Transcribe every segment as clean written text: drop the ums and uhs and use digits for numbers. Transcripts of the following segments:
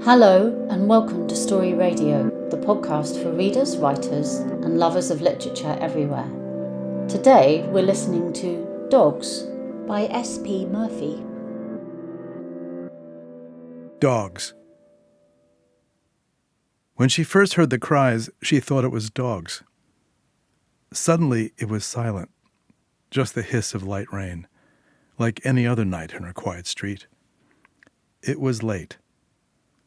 Hello and welcome to Story Radio, the podcast for readers, writers and lovers of literature everywhere. Today we're listening to Dogs by S.P. Murphy. Dogs. When she first heard the cries, she thought it was dogs. Suddenly it was silent, just the hiss of light rain, like any other night in her quiet street. It was late.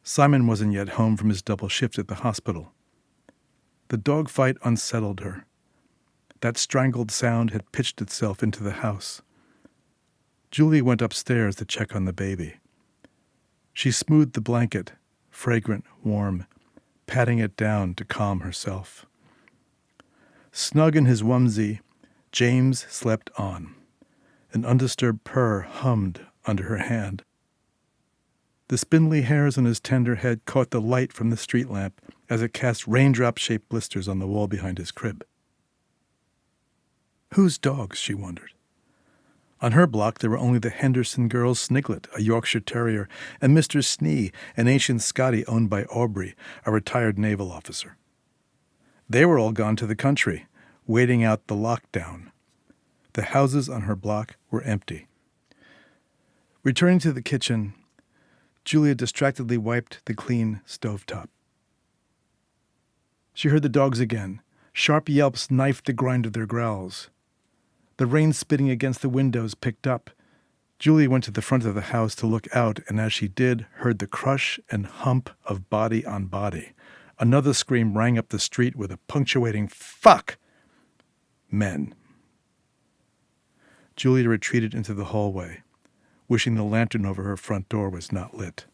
Simon wasn't yet home from his double shift at the hospital. The dog fight unsettled her. That strangled sound had pitched itself into the house. Julie went upstairs to check on the baby. She smoothed the blanket, fragrant, warm, patting it down to calm herself. Snug in his onesie, James slept on. An undisturbed purr hummed under her hand. The spindly hairs on his tender head caught the light from the street lamp as it cast raindrop-shaped blisters on the wall behind his crib. Whose dogs, she wondered. On her block there were only the Henderson girls Sniglet, a Yorkshire Terrier, and Mr. Snee, an ancient Scottie owned by Aubrey, a retired naval officer. They were all gone to the country, waiting out the lockdown. The houses on her block were empty. Returning to the kitchen, Julia distractedly wiped the clean stovetop. She heard the dogs again. Sharp yelps knifed the grind of their growls. The rain spitting against the windows picked up. Julia went to the front of the house to look out, and as she did, heard the crush and hump of body on body. Another scream rang up the street with a punctuating "fuck!" Men. Julia retreated into the hallway, wishing the lantern over her front door was not lit.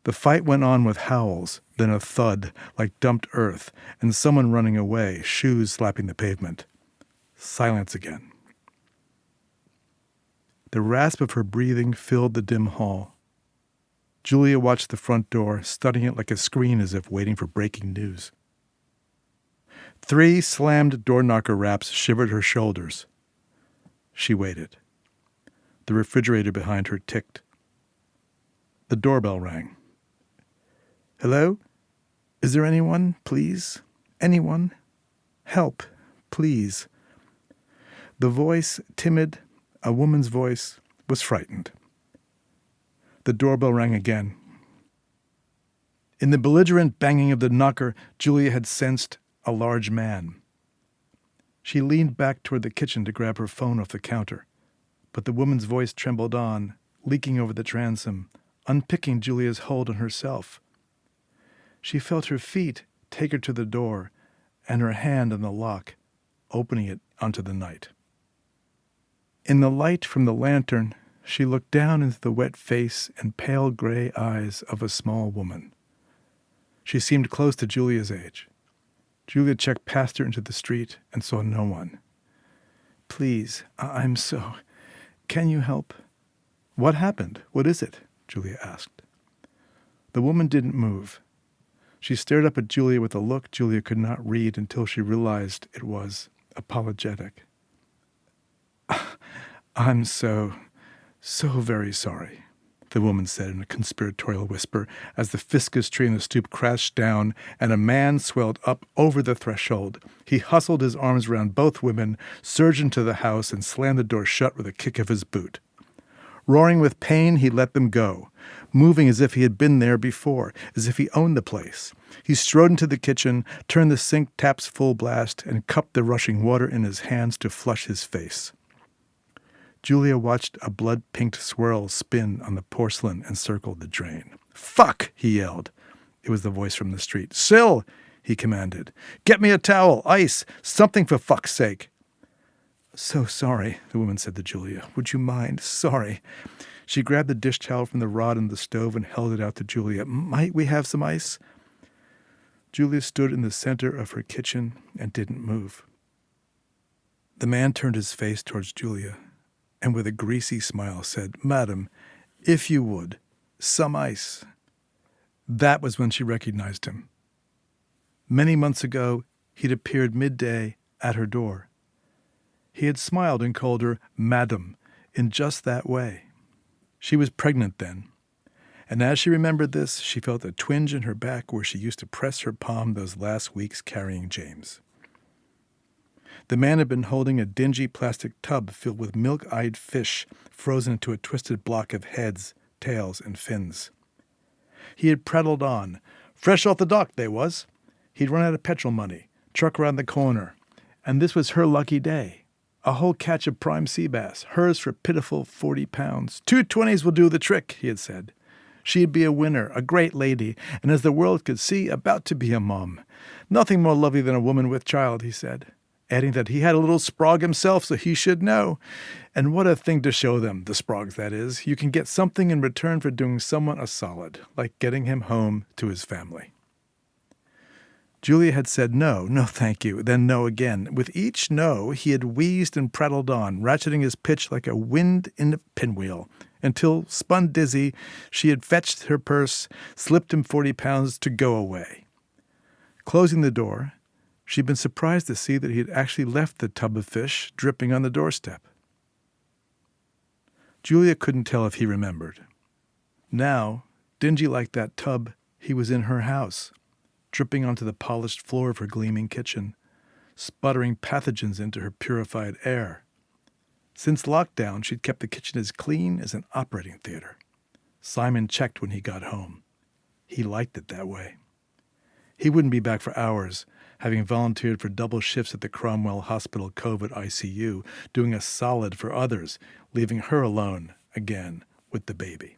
The fight went on with howls, then a thud like dumped earth, and someone running away, shoes slapping the pavement. Silence again. The rasp of her breathing filled the dim hall. Julia watched the front door, studying it like a screen as if waiting for breaking news. 3 slammed door-knocker raps shivered her shoulders. She waited. The refrigerator behind her ticked. The doorbell rang. "Hello? Is there anyone, please? Anyone? Help, please." The voice, timid, a woman's voice, was frightened. The doorbell rang again. In the belligerent banging of the knocker, Julia had sensed a large man. She leaned back toward the kitchen to grab her phone off the counter. But the woman's voice trembled on, leaking over the transom, unpicking Julia's hold on herself. She felt her feet take her to the door, and her hand on the lock, opening it onto the night. In the light from the lantern, she looked down into the wet face and pale gray eyes of a small woman. She seemed close to Julia's age. Julia checked past her into the street and saw no one. "Please, I'm so... Can you help?" "What happened? What is it?" Julia asked. The woman didn't move. She stared up at Julia with a look Julia could not read until she realized it was apologetic. "I'm so very sorry," the woman said in a conspiratorial whisper as the fiscus tree in the stoop crashed down and a man swelled up over the threshold. He hustled his arms around both women, surged into the house, and slammed the door shut with a kick of his boot. Roaring with pain, he let them go, moving as if he had been there before, as if he owned the place. He strode into the kitchen, turned the sink taps full blast, and cupped the rushing water in his hands to flush his face. Julia watched a blood-pinked swirl spin on the porcelain and circled the drain. "Fuck!" he yelled. It was the voice from the street. "Syl!" he commanded. "Get me a towel, ice, something for fuck's sake." "So sorry," the woman said to Julia. "Would you mind? Sorry." She grabbed the dish towel from the rod in the stove and held it out to Julia. "Might we have some ice?" Julia stood in the center of her kitchen and didn't move. The man turned his face towards Julia and with a greasy smile said, "Madam, if you would, some ice." That was when she recognized him. Many months ago, he'd appeared midday at her door. He had smiled and called her "Madam" in just that way. She was pregnant then, And as she remembered this, she felt a twinge in her back where she used to press her palm those last weeks carrying James. The man had been holding a dingy plastic tub filled with milk-eyed fish frozen into a twisted block of heads, tails, and fins. He had prattled on. Fresh off the dock, they was. He'd run out of petrol money, truck around the corner. And this was her lucky day. A whole catch of prime sea bass, hers for pitiful 40 pounds. 2 20s will do the trick, he had said. She'd be a winner, a great lady, and as the world could see, about to be a mom. Nothing more lovely than a woman with child, he said, adding that he had a little sprog himself, so he should know. And what a thing to show them, the sprogs, that is. You can get something in return for doing someone a solid, like getting him home to his family. Julia had said no thank you, then no again. With each no, he had wheezed and prattled on, ratcheting his pitch like a wind in a pinwheel, until, spun dizzy, she had fetched her purse, slipped him 40 pounds to go away. Closing the door, she'd been surprised to see that he had actually left the tub of fish dripping on the doorstep. Julia couldn't tell if he remembered. Now, dingy like that tub, he was in her house, dripping onto the polished floor of her gleaming kitchen, sputtering pathogens into her purified air. Since lockdown, she'd kept the kitchen as clean as an operating theater. Simon checked when he got home. He liked it that way. He wouldn't be back for hours, having volunteered for double shifts at the Cromwell Hospital COVID ICU, doing a solid for others, leaving her alone again with the baby.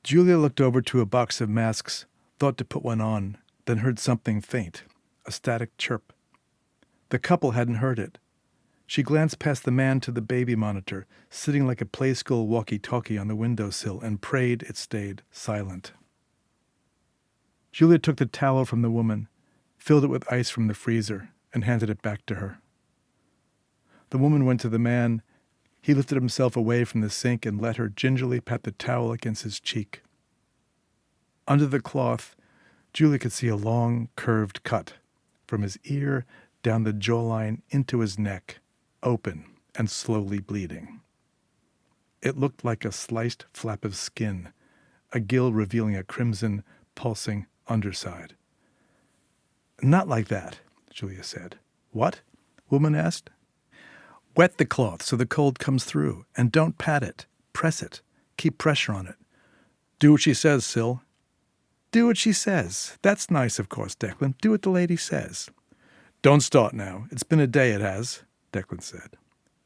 Julia looked over to a box of masks, thought to put one on, then heard something faint, a static chirp. The couple hadn't heard it. She glanced past the man to the baby monitor, sitting like a play school walkie-talkie on the windowsill, and prayed it stayed silent. Julia took the towel from the woman, filled it with ice from the freezer, and handed it back to her. The woman went to the man. He lifted himself away from the sink and let her gingerly pat the towel against his cheek. Under the cloth, Julia could see a long, curved cut, from his ear down the jawline into his neck, open and slowly bleeding. It looked like a sliced flap of skin, a gill revealing a crimson, pulsing underside. Not like that, Julia said. What? Woman asked. Wet the cloth so the cold comes through, and don't pat it. Press it. Keep pressure on it. Do what she says, Sil. Do what she says. That's nice, of course, Declan. Do what the lady says. Don't start now. It's been a day, it has, Declan said.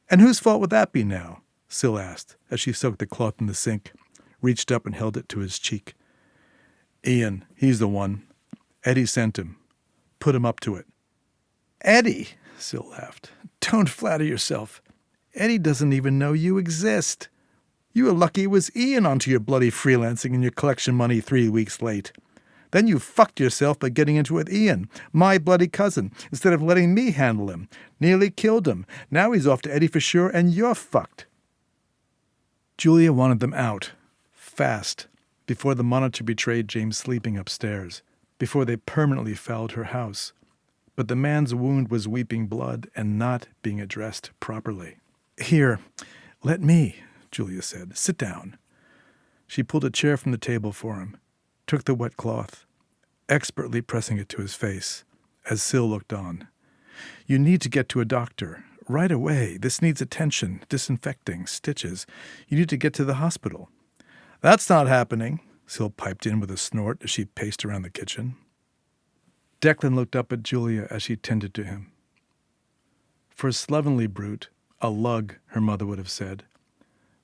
And whose fault would that be now? Sil asked, as she soaked the cloth in the sink, reached up and held it to his cheek. Ian, he's the one. Eddie sent him. Put him up to it. Eddie, Sil laughed. Don't flatter yourself. Eddie doesn't even know you exist. You were lucky it was Ian onto your bloody freelancing and your collection money 3 weeks late. Then you fucked yourself by getting into it with Ian, my bloody cousin, instead of letting me handle him. Nearly killed him. Now he's off to Eddie for sure, and you're fucked. Julia wanted them out. Fast. Before the monitor betrayed James sleeping upstairs. Before they permanently fouled her house. But the man's wound was weeping blood and not being addressed properly. Here, let me, Julia said. Sit down. She pulled a chair from the table for him, took the wet cloth, expertly pressing it to his face, as Sil looked on. You need to get to a doctor. Right away. This needs attention, disinfecting, stitches. You need to get to the hospital. That's not happening, Sil piped in with a snort as she paced around the kitchen. Declan looked up at Julia as she tended to him. For a slovenly brute, a lug, her mother would have said,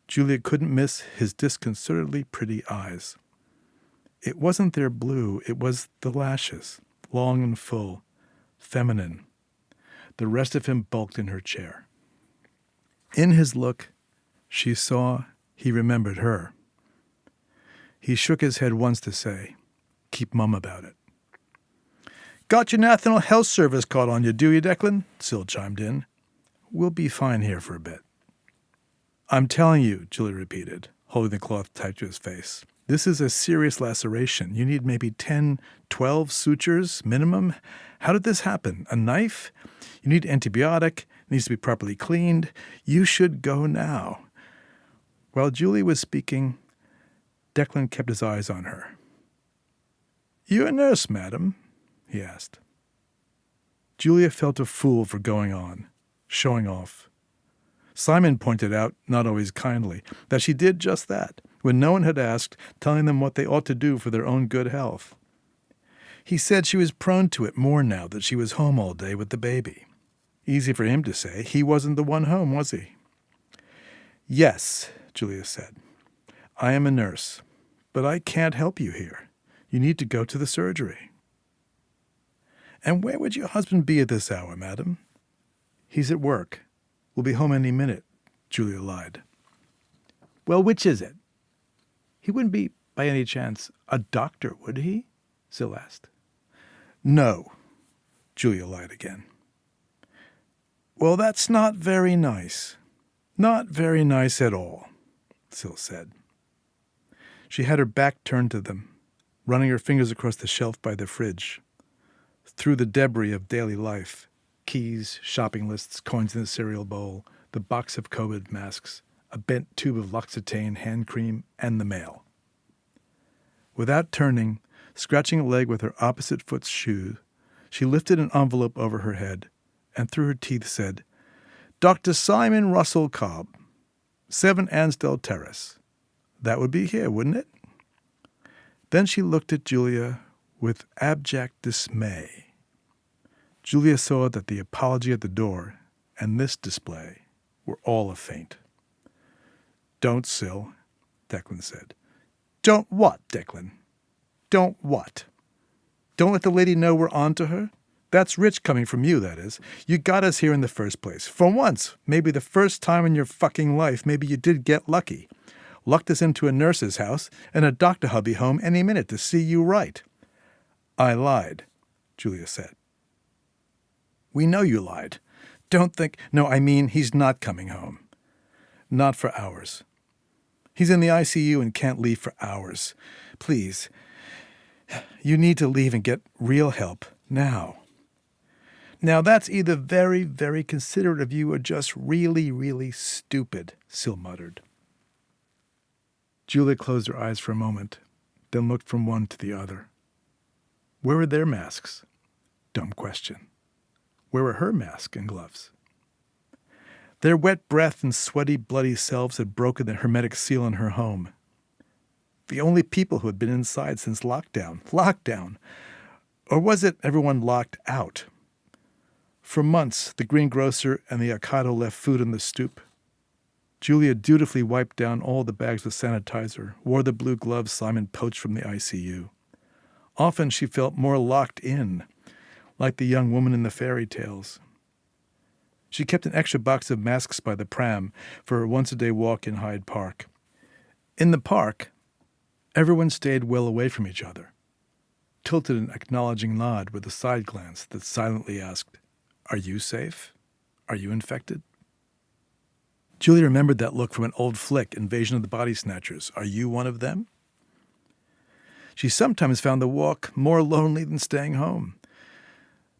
Julia couldn't miss his disconcertedly pretty eyes. It wasn't their blue, it was the lashes, long and full, feminine. The rest of him bulked in her chair. In his look, she saw he remembered her. He shook his head once to say, keep mum about it. Got your National Health Service card on you, do you, Declan? Sil chimed in. We'll be fine here for a bit. I'm telling you, Julia repeated, holding the cloth tight to his face. This is a serious laceration. You need maybe 10, 12 sutures minimum. How did this happen? A knife? You need antibiotic. It needs to be properly cleaned. You should go now. While Julie was speaking, Declan kept his eyes on her. "You a nurse, madam?" he asked. Julia felt a fool for going on, showing off. Simon pointed out, not always kindly, that she did just that, when no one had asked, telling them what they ought to do for their own good health. He said she was prone to it more now that she was home all day with the baby. Easy for him to say. He wasn't the one home, was he? "Yes," Julia said. "I am a nurse, but I can't help you here. You need to go to the surgery." "And where would your husband be at this hour, madam?" "He's at work. Will be home any minute," Julia lied. "Well, which is it?" "He wouldn't be, by any chance, a doctor, would he?" Sil asked. "No," Julia lied again. "Well, that's not very nice. Not very nice at all," Sil said. She had her back turned to them, running her fingers across the shelf by the fridge, through the debris of daily life, keys, shopping lists, coins in the cereal bowl, the box of COVID masks, a bent tube of L'Occitane hand cream, and the mail. Without turning, scratching a leg with her opposite foot's shoe, she lifted an envelope over her head and through her teeth said, "Dr. Simon Russell Cobb, 7 Ansdell Terrace." That would be here, wouldn't it? Then she looked at Julia with abject dismay. Julia saw that the apology at the door and this display were all a feint. "Don't, Sil," Declan said. "Don't what, Declan? Don't what? Don't let the lady know we're on to her? That's rich coming from you, that is. You got us here in the first place. For once, maybe the first time in your fucking life, maybe you did get lucky. Lucked us into a nurse's house and a doctor hubby home any minute to see you right." "I lied," Julia said. "We know you lied. Don't think—" "No, I mean he's not coming home. Not for hours. He's in the ICU and can't leave for hours. Please, you need to leave and get real help now." "Now that's either very, very considerate of you or just really, really stupid," Sil muttered. Julia closed her eyes for a moment, then looked from one to the other. Where were their masks? Dumb question. Where were her mask and gloves? Their wet breath and sweaty, bloody selves had broken the hermetic seal in her home. The only people who had been inside since lockdown. Lockdown! Or was it everyone locked out? For months, the greengrocer and the Ocado left food on the stoop. Julia dutifully wiped down all the bags with sanitizer, wore the blue gloves Simon poached from the ICU. Often she felt more locked in, like the young woman in the fairy tales. She kept an extra box of masks by the pram for her once-a-day walk in Hyde Park. In the park, everyone stayed well away from each other, tilted an acknowledging nod with a side glance that silently asked, "Are you safe? Are you infected?" Julia remembered that look from an old flick, Invasion of the Body Snatchers. Are you one of them? She sometimes found the walk more lonely than staying home.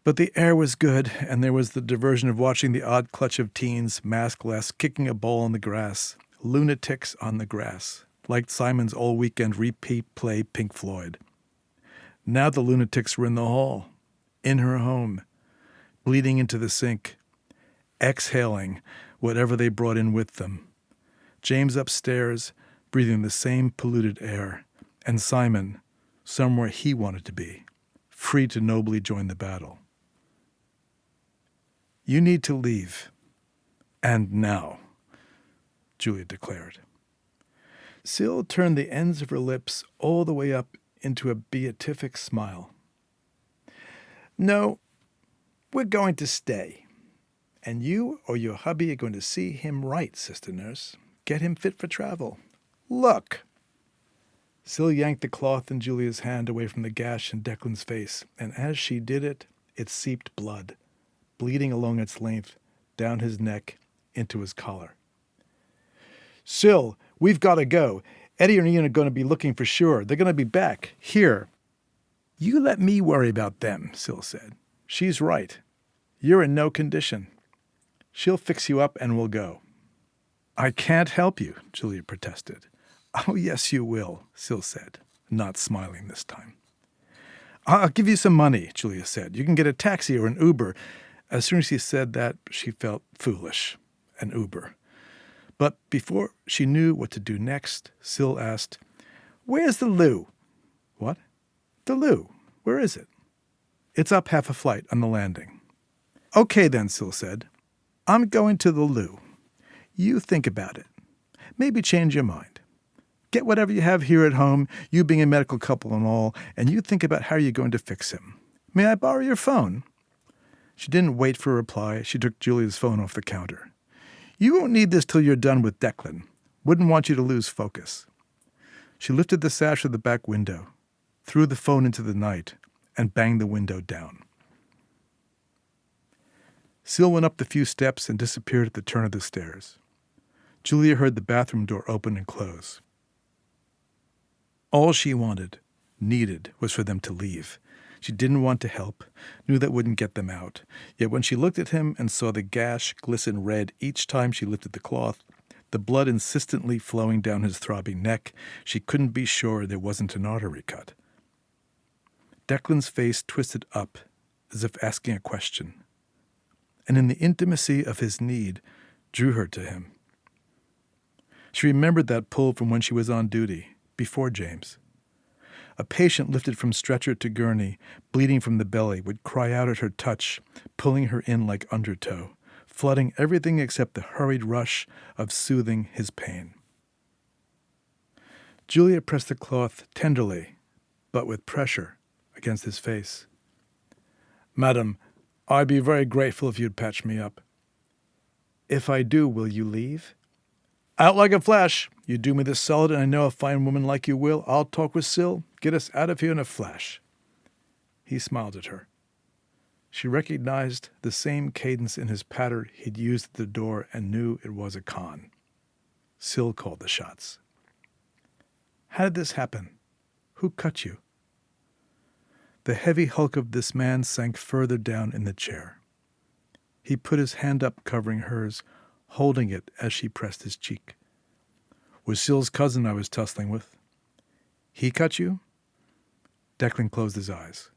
But the air was good, and there was the diversion of watching the odd clutch of teens, maskless, kicking a ball on the grass, lunatics on the grass, like Simon's all-weekend repeat play Pink Floyd. Now the lunatics were in the hall, in her home, bleeding into the sink, exhaling whatever they brought in with them. James upstairs, breathing the same polluted air, and Simon, somewhere he wanted to be, free to nobly join the battle. "You need to leave. And now," Julia declared. Sil turned the ends of her lips all the way up into a beatific smile. "No, we're going to stay. And you or your hubby are going to see him right, Sister Nurse. Get him fit for travel. Look!" Sil yanked the cloth in Julia's hand away from the gash in Declan's face, and as she did it, it seeped blood, bleeding along its length, down his neck, into his collar. "Sil, we've got to go. Eddie and Ian are going to be looking for sure. They're going to be back. Here." "You let me worry about them," Sil said. "She's right. You're in no condition. She'll fix you up and we'll go." "I can't help you," Julia protested. Oh, yes, you will, Syl said, not smiling this time. I'll give you some money, Julia said. You can get a taxi or an Uber. As soon as she said that, she felt foolish. An Uber. But before she knew what to do next, Syl asked, "Where's the loo?" "What?" "The loo. Where is it?" "It's up half a flight on the landing." "Okay then," Syl said. "I'm going to the loo. You think about it. Maybe change your mind. Get whatever you have here at home, you being a medical couple and all, and you think about how you're going to fix him. May I borrow your phone?" She didn't wait for a reply. She took Julia's phone off the counter. "You won't need this till you're done with Declan. Wouldn't want you to lose focus." She lifted the sash of the back window, threw the phone into the night, and banged the window down. Syl went up the few steps and disappeared at the turn of the stairs. Julia heard the bathroom door open and close. All she needed, was for them to leave. She didn't want to help, knew that wouldn't get them out. Yet when she looked at him and saw the gash glisten red each time she lifted the cloth, the blood insistently flowing down his throbbing neck, she couldn't be sure there wasn't an artery cut. Declan's face twisted up, as if asking a question, and in the intimacy of his need, drew her to him. She remembered that pull from when she was on duty, before James. A patient lifted from stretcher to gurney, bleeding from the belly, would cry out at her touch, pulling her in like undertow, flooding everything except the hurried rush of soothing his pain. Julia pressed the cloth tenderly, but with pressure, against his face. "Madam, I'd be very grateful if you'd patch me up." "If I do, will you leave?" "Out like a flash. You do me this solid, and I know a fine woman like you will. I'll talk with Syl, get us out of here in a flash." He smiled at her. She recognized the same cadence in his patter he'd used at the door and knew it was a con. Syl called the shots. "How did this happen? Who cut you?" The heavy hulk of this man sank further down in the chair. He put his hand up, covering hers, holding it as she pressed his cheek. "Was Syl's cousin I was tussling with." "He cut you?" Declan closed his eyes.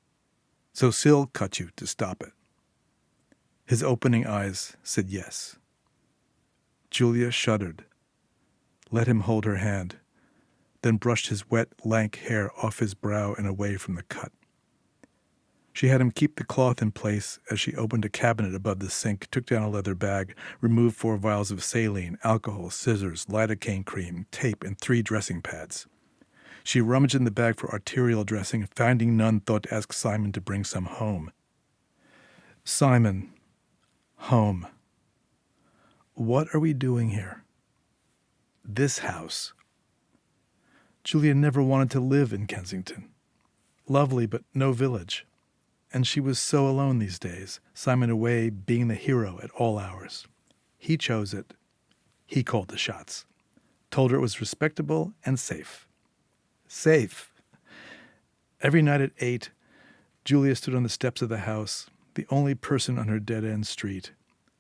"So Syl cut you to stop it." His opening eyes said yes. Julia shuddered, let him hold her hand, then brushed his wet, lank hair off his brow and away from the cut. She had him keep the cloth in place as she opened a cabinet above the sink, took down a leather bag, removed 4 vials of saline, alcohol, scissors, lidocaine cream, tape, and 3 dressing pads. She rummaged in the bag for arterial dressing, finding none, thought to ask Simon to bring some home. Simon. Home. What are we doing here? This house. Julia never wanted to live in Kensington. Lovely, but no village. And she was so alone these days, Simon away being the hero at all hours. He chose it. He called the shots. Told her it was respectable and safe. Safe. Every night at 8, Julia stood on the steps of the house, the only person on her dead-end street,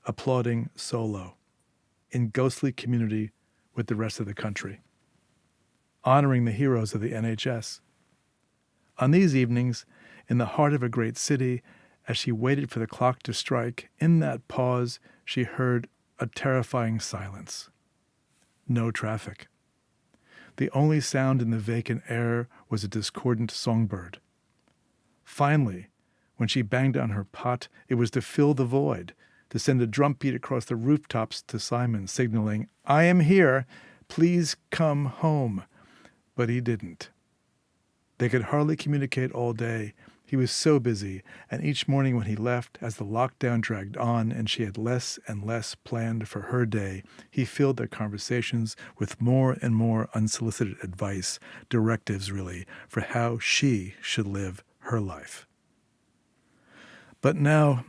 applauding solo, in ghostly community with the rest of the country, honoring the heroes of the NHS. On these evenings, in the heart of a great city, as she waited for the clock to strike, in that pause she heard a terrifying silence. No traffic. The only sound in the vacant air was a discordant songbird. Finally, when she banged on her pot, it was to fill the void, to send a drumbeat across the rooftops to Simon, signaling, "I am here, please come home." But he didn't. They could hardly communicate all day. He was so busy, and each morning when he left, as the lockdown dragged on and she had less and less planned for her day, he filled their conversations with more and more unsolicited advice, directives really, for how she should live her life. But now,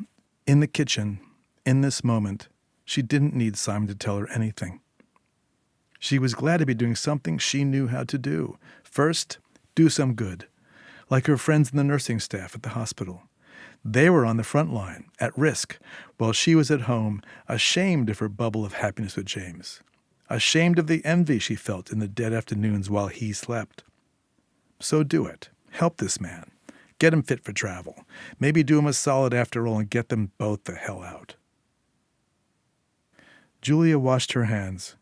in the kitchen, in this moment, she didn't need Simon to tell her anything. She was glad to be doing something she knew how to do. First, do some good, like her friends in the nursing staff at the hospital. They were on the front line, at risk, while she was at home, ashamed of her bubble of happiness with James. ashamed of the envy she felt in the dead afternoons while he slept. So do it. Help this man. Get him fit for travel. Maybe do him a solid after all and get them both the hell out. Julia washed her hands,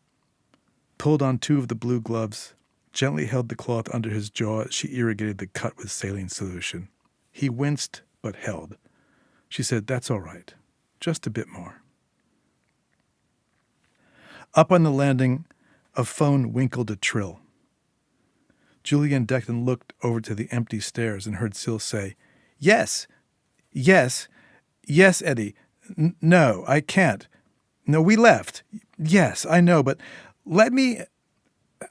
pulled on 2 of the blue gloves, gently held the cloth under his jaw as she irrigated the cut with saline solution. He winced, but held. She said, "That's all right. Just a bit more." Up on the landing, a phone winkled a trill. Julia and Declan looked over to the empty stairs and heard Syl say, Yes, Eddie. No, I can't. No, we left. Yes, I know, but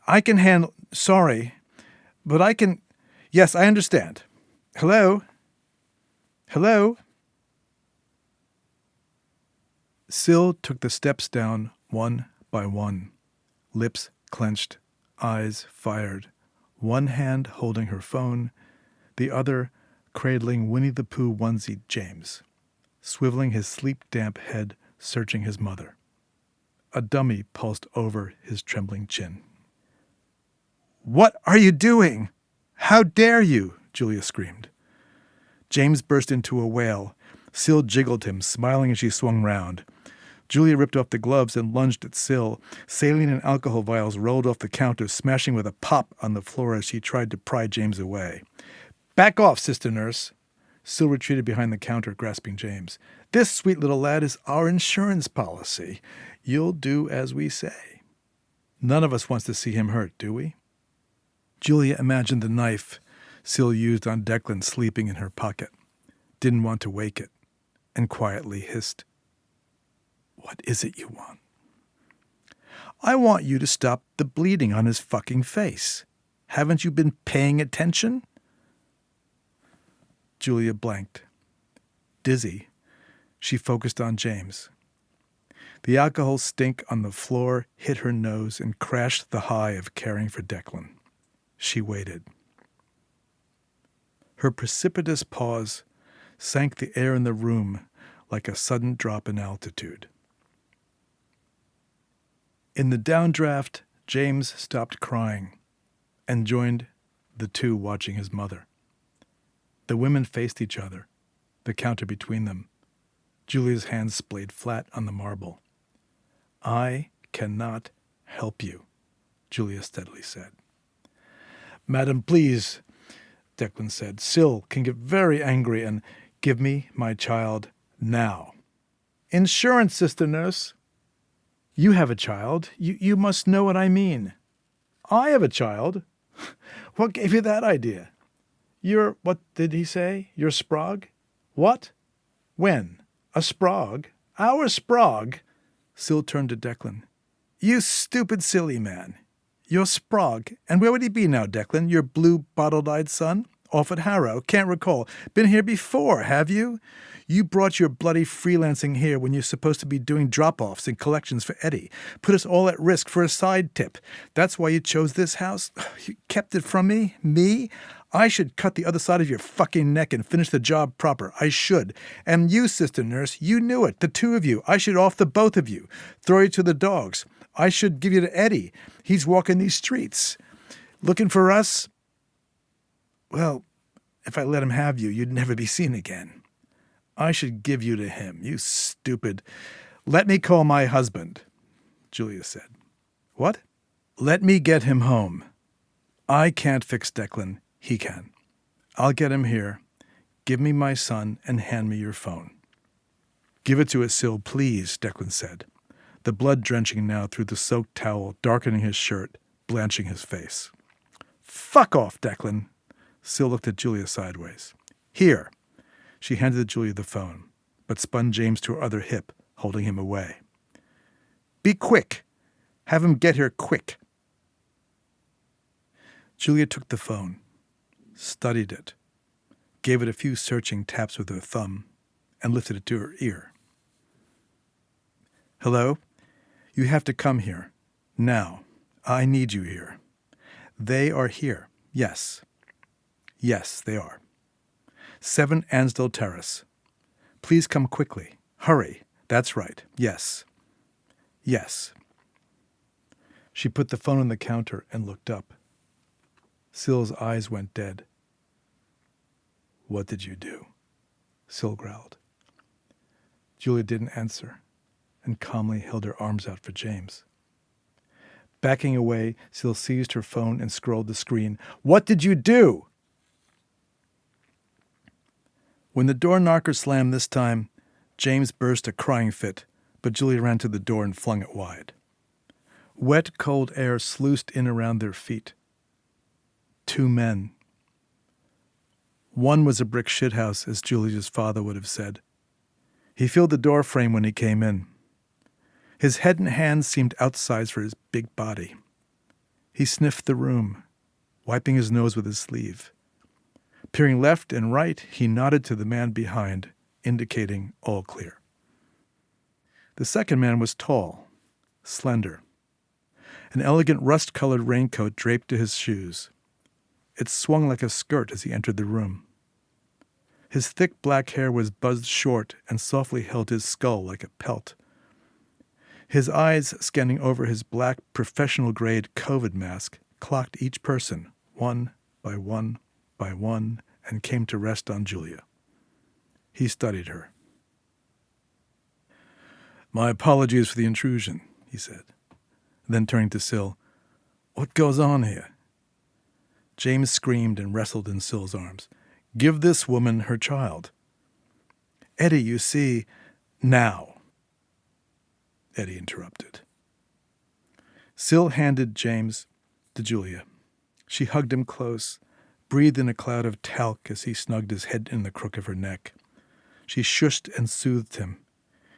I can handle, sorry, but I can, yes, I understand. Hello? Syl took the steps down one by one, lips clenched, eyes fired, one hand holding her phone, the other cradling Winnie the Pooh onesie James, swiveling his sleep-damp head, searching his mother. A dummy pulsed over his trembling chin. "What are you doing? How dare you?" Julia screamed. James burst into a wail. Syl jiggled him, smiling as she swung round. Julia ripped off the gloves and lunged at Syl. Saline and alcohol vials rolled off the counter, smashing with a pop on the floor as she tried to pry James away. "Back off, sister nurse." Syl retreated behind the counter, grasping James. "This sweet little lad is our insurance policy. You'll do as we say. None of us wants to see him hurt, do we?" Julia imagined the knife Syl used on Declan sleeping in her pocket, didn't want to wake it, and quietly hissed, "What is it you want?" "I want you to stop the bleeding on his fucking face. Haven't you been paying attention?" Julia blanked. Dizzy, she focused on James. The alcohol stink on the floor hit her nose and crashed the high of caring for Declan. She waited. Her precipitous pause sank the air in the room like a sudden drop in altitude. In the downdraft, James stopped crying and joined the two watching his mother. The women faced each other, the counter between them. Julia's hands splayed flat on the marble. "I cannot help you," Julia steadily said. "Madam, please," Declan said. "Syl can get very angry and give me my child now." "Insurance, sister nurse." "You have a child. You must know what I mean." "I have a child? What gave you that idea? You're, what did he say? You're Sprague? What? When? A Sprague? Our Sprague?" Syl turned to Declan. "You stupid silly man. You're Sprague. And where would he be now, Declan? Your blue bottle-eyed son? Off at Harrow? Can't recall. Been here before, have you? You brought your bloody freelancing here when you're supposed to be doing drop-offs and collections for Eddie. Put us all at risk for a side tip. That's why you chose this house? You kept it from me? Me? I should cut the other side of your fucking neck and finish the job proper. I should. And you, sister nurse, you knew it. The two of you. I should off the both of you. Throw you to the dogs. I should give you to Eddie. He's walking these streets. Looking for us? Well, if I let him have you, you'd never be seen again. I should give you to him, you stupid. Let me call my husband," Julia said. "What?" "Let me get him home. I can't fix Declan. He can. I'll get him here. Give me my son and hand me your phone." "Give it to us, Syl, please," Declan said, the blood drenching now through the soaked towel, darkening his shirt, blanching his face. "Fuck off, Declan." Syl looked at Julia sideways. "Here." She handed Julia the phone, but spun James to her other hip, holding him away. "Be quick. Have him get here quick." Julia took the phone, studied it, gave it a few searching taps with her thumb, and lifted it to her ear. "Hello? You have to come here. Now. I need you here. They are here. Yes. Yes, they are. 7 Ansdell Terrace. Please come quickly. Hurry. That's right. Yes. Yes." She put the phone on the counter and looked up. Syl's eyes went dead. "What did you do?" Syl growled. Julia didn't answer and calmly held her arms out for James. Backing away, Syl seized her phone and scrolled the screen. "What did you do?" When the door knocker slammed this time, James burst a crying fit, but Julia ran to the door and flung it wide. Wet, cold air sluiced in around their feet. 2 men. One was a brick shithouse, as Julia's father would have said. He filled the door frame when he came in. His head and hands seemed outsized for his big body. He sniffed the room, wiping his nose with his sleeve. Peering left and right, he nodded to the man behind, indicating all clear. The second man was tall, slender. An elegant rust-colored raincoat draped to his shoes. It swung like a skirt as he entered the room. His thick black hair was buzzed short and softly held his skull like a pelt. His eyes, scanning over his black, professional-grade COVID mask, clocked each person, one by one by one, and came to rest on Julia. He studied her. "My apologies for the intrusion," he said. Then turning to Syl, "What goes on here?" James screamed and wrestled in Syl's arms. "Give this woman her child." "Eddie, you see, now," Eddie interrupted. Syl handed James to Julia. She hugged him close, breathed in a cloud of talc as he snugged his head in the crook of her neck. She shushed and soothed him.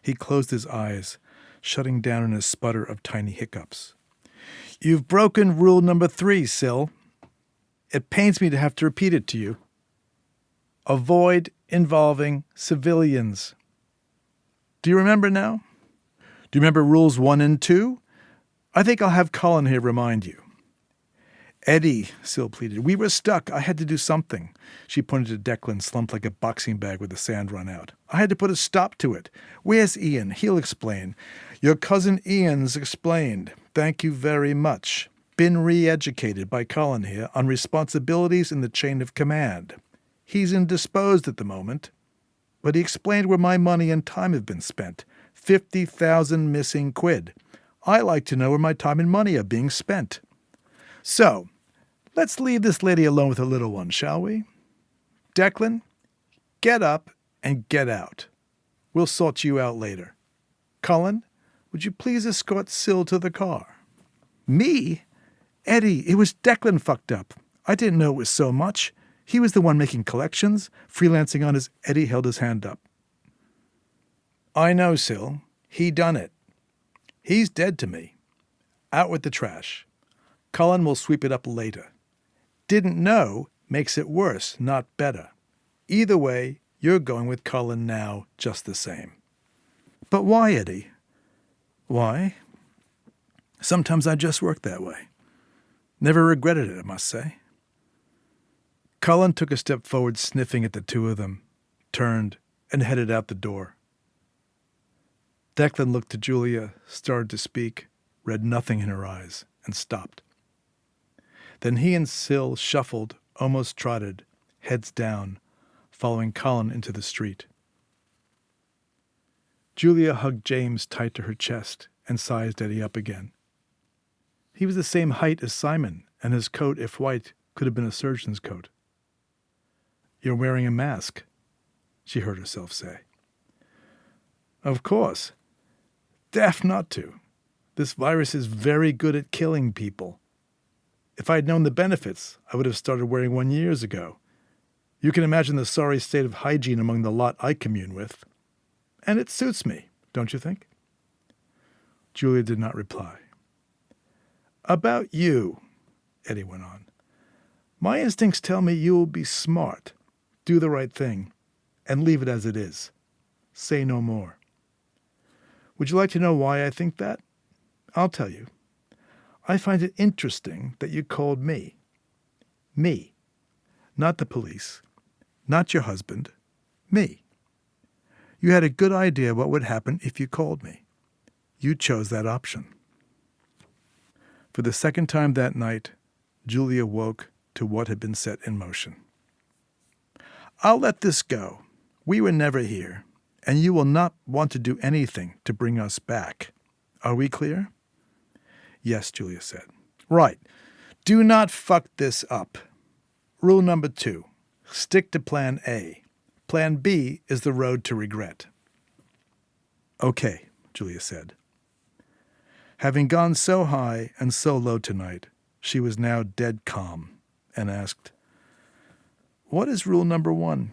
He closed his eyes, shutting down in a sputter of tiny hiccups. "You've broken rule number 3, Syl. It pains me to have to repeat it to you. Avoid involving civilians. Do you remember now? Do you remember rules 1 and 2? I think I'll have Colin here remind you." "Eddie," Syl pleaded, "we were stuck. I had to do something." She pointed to Declan, slumped like a boxing bag with the sand run out. "I had to put a stop to it. Where's Ian? He'll explain." "Your cousin Ian's explained. Thank you very much. Been re-educated by Colin here on responsibilities in the chain of command. He's indisposed at the moment. But he explained where my money and time have been spent. 50,000 missing quid. I like to know where my time and money are being spent. So, let's leave this lady alone with her little one, shall we? Declan, get up and get out. We'll sort you out later. Colin, would you please escort Syl to the car?" "Me? Eddie, it was Declan fucked up. I didn't know it was so much. He was the one making collections, freelancing on his..." Eddie held his hand up. "I know, Syl. He done it. He's dead to me. Out with the trash. Colin will sweep it up later. Didn't know makes it worse, not better. Either way, you're going with Colin now just the same." "But why, Eddie?" "Why? Sometimes I just work that way. Never regretted it, I must say." Colin took a step forward, sniffing at the two of them, turned, and headed out the door. Declan looked to Julia, started to speak, read nothing in her eyes, and stopped. Then he and Syl shuffled, almost trotted, heads down, following Colin into the street. Julia hugged James tight to her chest and sized Eddie up again. He was the same height as Simon, and his coat, if white, could have been a surgeon's coat. "You're wearing a mask," she heard herself say. "Of course. Daft not to. This virus is very good at killing people. If I had known the benefits, I would have started wearing one years ago. You can imagine the sorry state of hygiene among the lot I commune with. And it suits me, don't you think?" Julia did not reply. "About you," Eddie went on. "My instincts tell me you will be smart, do the right thing, and leave it as it is. Say no more. Would you like to know why I think that? I'll tell you. I find it interesting that you called me. Me. Not the police. Not your husband. Me. You had a good idea what would happen if you called me. You chose that option." For the second time that night, Julia woke to what had been set in motion. I'll let this go. We were never here, and you will not want to do anything to bring us back. Are we clear? Yes, Julia said. Right. Do not fuck this up. Rule number 2. Stick to plan A. Plan B is the road to regret. Okay, Julia said. Having gone so high and so low tonight, she was now dead calm and asked, What is rule number 1?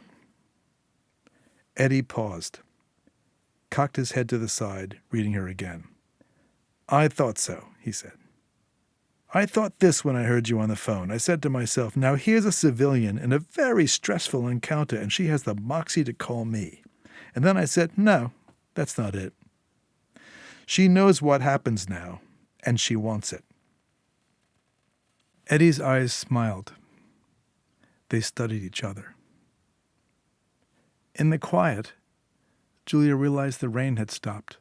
Eddie paused, cocked his head to the side, reading her again. I thought so, he said. I thought this when I heard you on the phone. I said to myself, now here's a civilian in a very stressful encounter, and she has the moxie to call me. And then I said, no, that's not it. She knows what happens now, and she wants it. Eddie's eyes smiled. They studied each other. In the quiet, Julia realized the rain had stopped.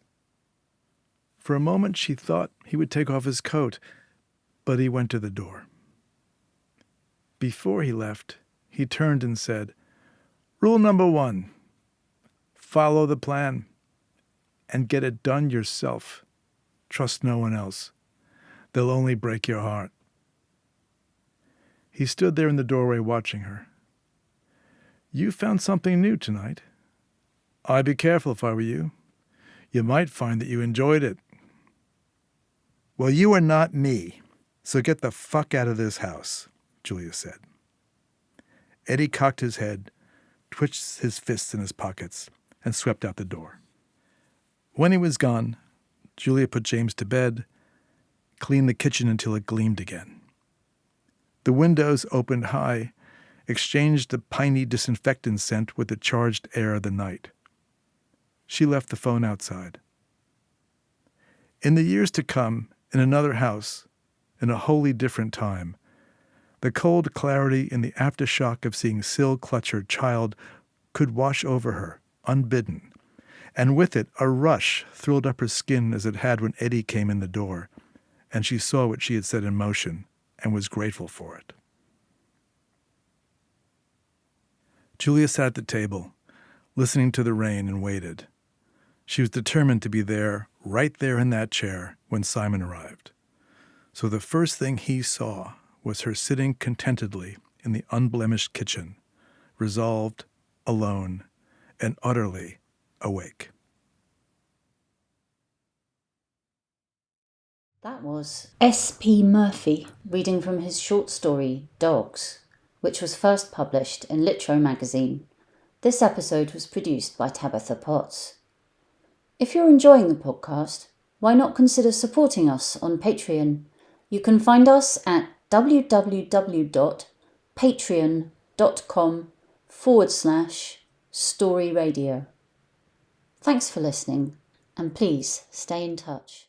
For a moment she thought he would take off his coat, but he went to the door. Before he left, he turned and said, Rule number 1, follow the plan and get it done yourself. Trust no one else. They'll only break your heart. He stood there in the doorway watching her. You found something new tonight. I'd be careful if I were you. You might find that you enjoyed it. Well, you are not me, so get the fuck out of this house, Julia said. Eddie cocked his head, twitched his fists in his pockets, and swept out the door. When he was gone, Julia put James to bed, cleaned the kitchen until it gleamed again. The windows opened high, exchanged the piney disinfectant scent with the charged air of the night. She left the phone outside. In the years to come, in another house, in a wholly different time, the cold clarity in the aftershock of seeing Syl clutch her child could wash over her, unbidden, and with it a rush thrilled up her skin as it had when Eddie came in the door, and she saw what she had set in motion and was grateful for it. Julia sat at the table, listening to the rain, and waited. She was determined to be there, right there in that chair, when Simon arrived. So the first thing he saw was her sitting contentedly in the unblemished kitchen, resolved, alone, and utterly awake. That was S.P. Murphy reading from his short story, Dogs, which was first published in Litro Magazine. This episode was produced by Tabitha Potts. If you're enjoying the podcast, why not consider supporting us on Patreon? You can find us at www.patreon.com/storyradio. Thanks for listening, and please stay in touch.